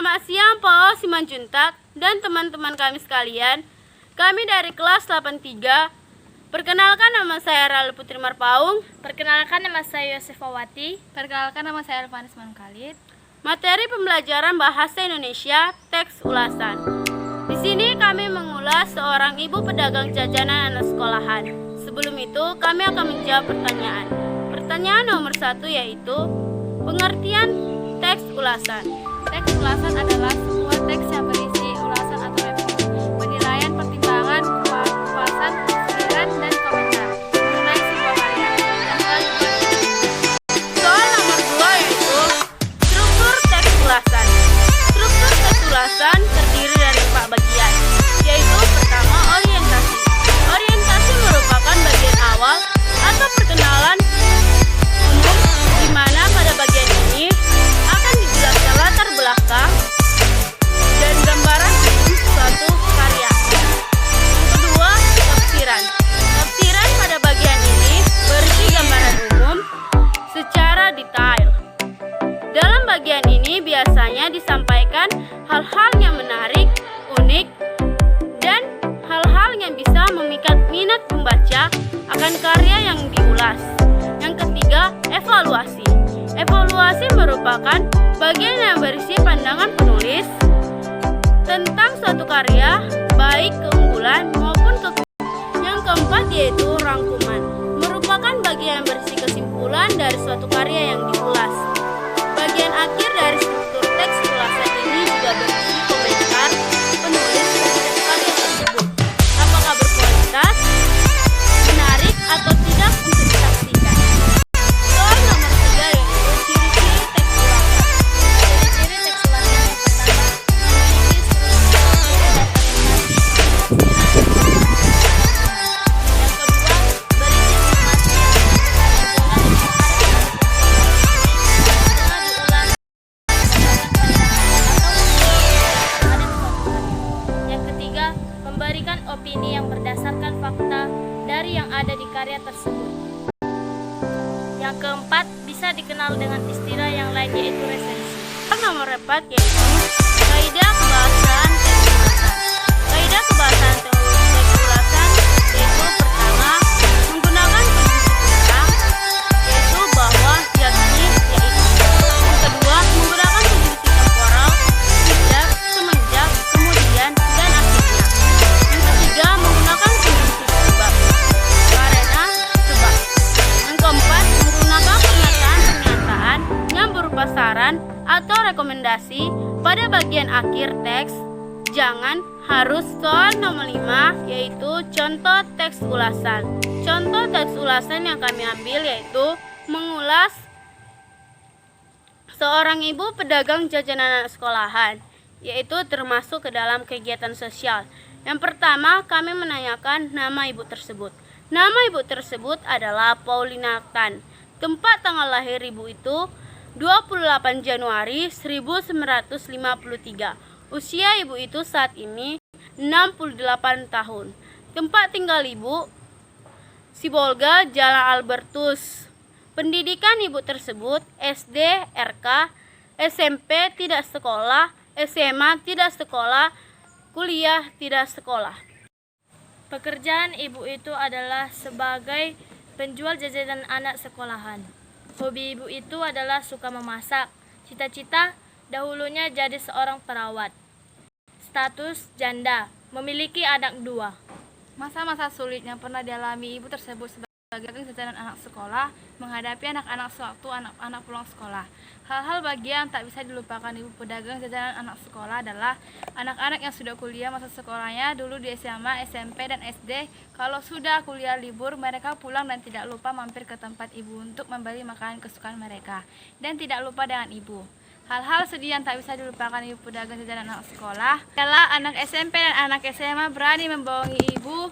Selamat siang Pak Simanjuntak dan teman-teman kami sekalian. Kami dari kelas 83. Perkenalkan nama saya Rali Putri Marpaung. Perkenalkan nama saya Yosefawati. Perkenalkan nama saya Alvanis Manukhalid. Materi pembelajaran Bahasa Indonesia, teks ulasan. Di sini kami mengulas seorang ibu pedagang jajanan anak sekolahan. Sebelum itu kami akan menjawab pertanyaan. Pertanyaan nomor 1 yaitu pengertian teks ulasan. Teks ulasan adalah sebuah teks yang berisi ulasan atau review, penilaian, pertimbangan, kupasan, sindiran, dan komentar mengenai sebuah karya. Soal nomor 2 yaitu struktur teks ulasan. Struktur teks ulasan terdiri dari 4 bagian, yaitu pertama orientasi. Orientasi merupakan bagian awal atau perkenalan umum, di mana pada bagian ini akan dijelaskan latar belakang dan gambaran umum suatu karya. Yang kedua, tafsiran. Tafsiran pada bagian ini berisi gambaran umum secara detail. Dalam bagian ini biasanya disampaikan hal-hal yang menarik, unik, dan hal-hal yang bisa memikat minat pembaca akan karya yang diulas. Yang ketiga, evaluasi. Evaluasi merupakan bagian yang berisi pandangan penulis tentang suatu karya, baik keunggulan maupun kekurangan. Yang keempat yaitu rangkuman, merupakan bagian yang berisi kesimpulan dari suatu karya yang diulas. Bagian akhir dari struktur teks ulasan ini juga berisi komentar penulis terhadap karya tersebut. Apakah berkualitas, menarik, atau tidak untuk disaksikan. Soal nomor 3 yaitu ciri-ciri teks ulasan. Ciri-ciri teks ulasan yang pertama, memiliki struktur dan animasi. Yang kedua, berisi informasi yang Yang ketiga, memberikan opini yang berdasarkan fakta dari yang ada di karya tersebut. Yang keempat, bisa dikenal dengan istilah yang lain yaitu resensi. Soal nomor 4 yaitu kaidah kebahasan teks ulasan. Kaidah kebahasan teks ulasan yaitu pertama, menggunakan prinsip tentang, yaitu bahwa, yakni, yaitu. Yang kedua, menggunakan prinsip temporal, sejak, semenjak, kemudian, dan akhirnya. Yang ketiga, menggunakan prinsip sebab, karena, sebab. Yang keempat, menggunakan pernyataan-pernyataan yang berupa saran atau rekomendasi pada bagian akhir teks. Jangan, harus. Soal nomor 5 yaitu contoh teks ulasan. Contoh teks ulasan yang kami ambil yaitu mengulas seorang ibu pedagang jajanan anak sekolahan, yaitu termasuk ke dalam kegiatan sosial. Yang pertama, kami menanyakan nama ibu tersebut. Nama ibu tersebut adalah Paulina Tan. Tempat tanggal lahir ibu itu 28 Januari 1953. Usia ibu itu saat ini 68 tahun. Tempat tinggal ibu Sibolga, Jalan Albertus. Pendidikan ibu tersebut SD, RK, SMP tidak sekolah, SMA tidak sekolah, kuliah tidak sekolah. Pekerjaan ibu itu adalah sebagai penjual jajanan anak sekolahan. Hobi ibu itu adalah suka memasak. Cita-cita dahulunya jadi seorang perawat. Status janda, memiliki anak 2. Masa-masa sulit yang pernah dialami ibu tersebut sebagai jajanan anak sekolah menghadapi anak-anak sewaktu anak-anak pulang sekolah. Hal-hal bagian tak bisa dilupakan ibu pedagang jajanan anak sekolah adalah anak-anak yang sudah kuliah masa sekolahnya dulu di SMA, SMP, dan SD. Kalau sudah kuliah libur, mereka pulang dan tidak lupa mampir ke tempat ibu untuk membeli makanan kesukaan mereka dan tidak lupa dengan ibu. Hal-hal sedih yang tak bisa dilupakan ibu pedagang jajanan anak sekolah adalah anak SMP dan anak SMA berani membohongi ibu,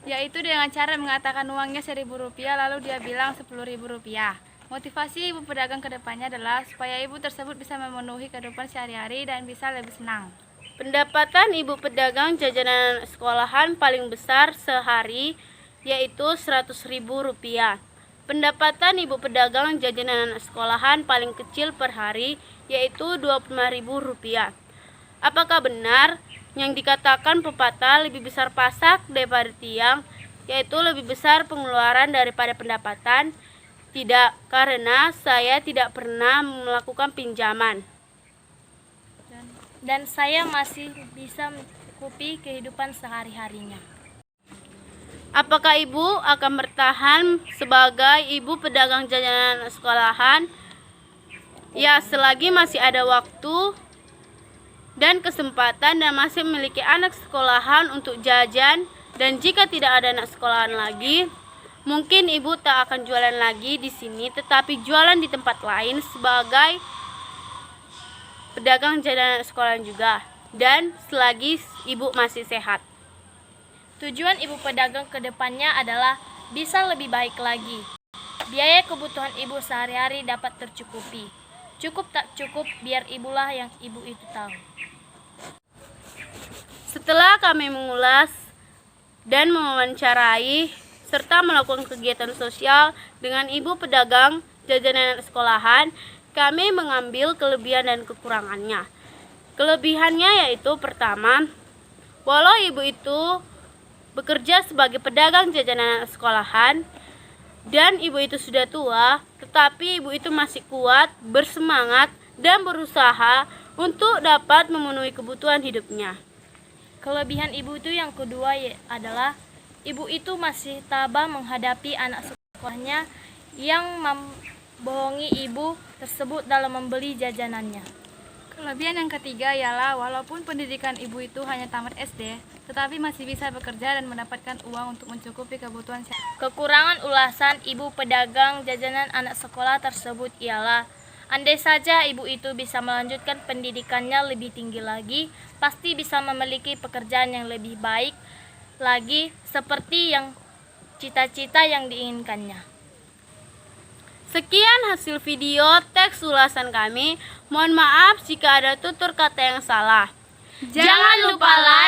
yaitu dengan cara mengatakan uangnya Rp1.000 lalu dia bilang Rp10.000. Motivasi ibu pedagang ke depannya adalah supaya ibu tersebut bisa memenuhi kehidupan sehari-hari dan bisa lebih senang. Pendapatan ibu pedagang jajanan sekolahan paling besar sehari yaitu Rp100.000. Pendapatan ibu pedagang jajanan anak sekolahan paling kecil per hari yaitu Rp25.000. Apakah benar yang dikatakan pepatah lebih besar pasak daripada tiang, yaitu lebih besar pengeluaran daripada pendapatan? Tidak, karena saya tidak pernah melakukan pinjaman. Dan saya masih bisa mencukupi kehidupan sehari-harinya. Apakah ibu akan bertahan sebagai ibu pedagang jajanan sekolahan? Ya, selagi masih ada waktu dan kesempatan dan masih memiliki anak sekolahan untuk jajan, dan jika tidak ada anak sekolahan lagi, mungkin ibu tak akan jualan lagi di sini, tetapi jualan di tempat lain sebagai pedagang jajanan sekolahan juga, dan selagi ibu masih sehat. Tujuan ibu pedagang ke depannya adalah bisa lebih baik lagi. Biaya kebutuhan ibu sehari-hari dapat tercukupi. Cukup tak cukup, biar ibulah yang ibu itu tahu. Setelah kami mengulas dan mewawancarai serta melakukan kegiatan sosial dengan ibu pedagang jajanan sekolahan, kami mengambil kelebihan dan kekurangannya. Kelebihannya yaitu pertama, walau ibu itu bekerja sebagai pedagang jajanan sekolahan dan ibu itu sudah tua, tetapi ibu itu masih kuat, bersemangat, dan berusaha untuk dapat memenuhi kebutuhan hidupnya. Kelebihan ibu itu yang kedua adalah ibu itu masih tabah menghadapi anak sekolahnya yang membohongi ibu tersebut dalam membeli jajanannya. Kelebihan yang ketiga ialah walaupun pendidikan ibu itu hanya tamat SD, tetapi masih bisa bekerja dan mendapatkan uang untuk mencukupi kebutuhan sehari-hari. Kekurangan ulasan ibu pedagang jajanan anak sekolah tersebut ialah andai saja ibu itu bisa melanjutkan pendidikannya lebih tinggi lagi, pasti bisa memiliki pekerjaan yang lebih baik lagi seperti yang cita-cita yang diinginkannya. Sekian hasil video teks ulasan kami. Mohon maaf jika ada tutur kata yang salah. Jangan lupa like,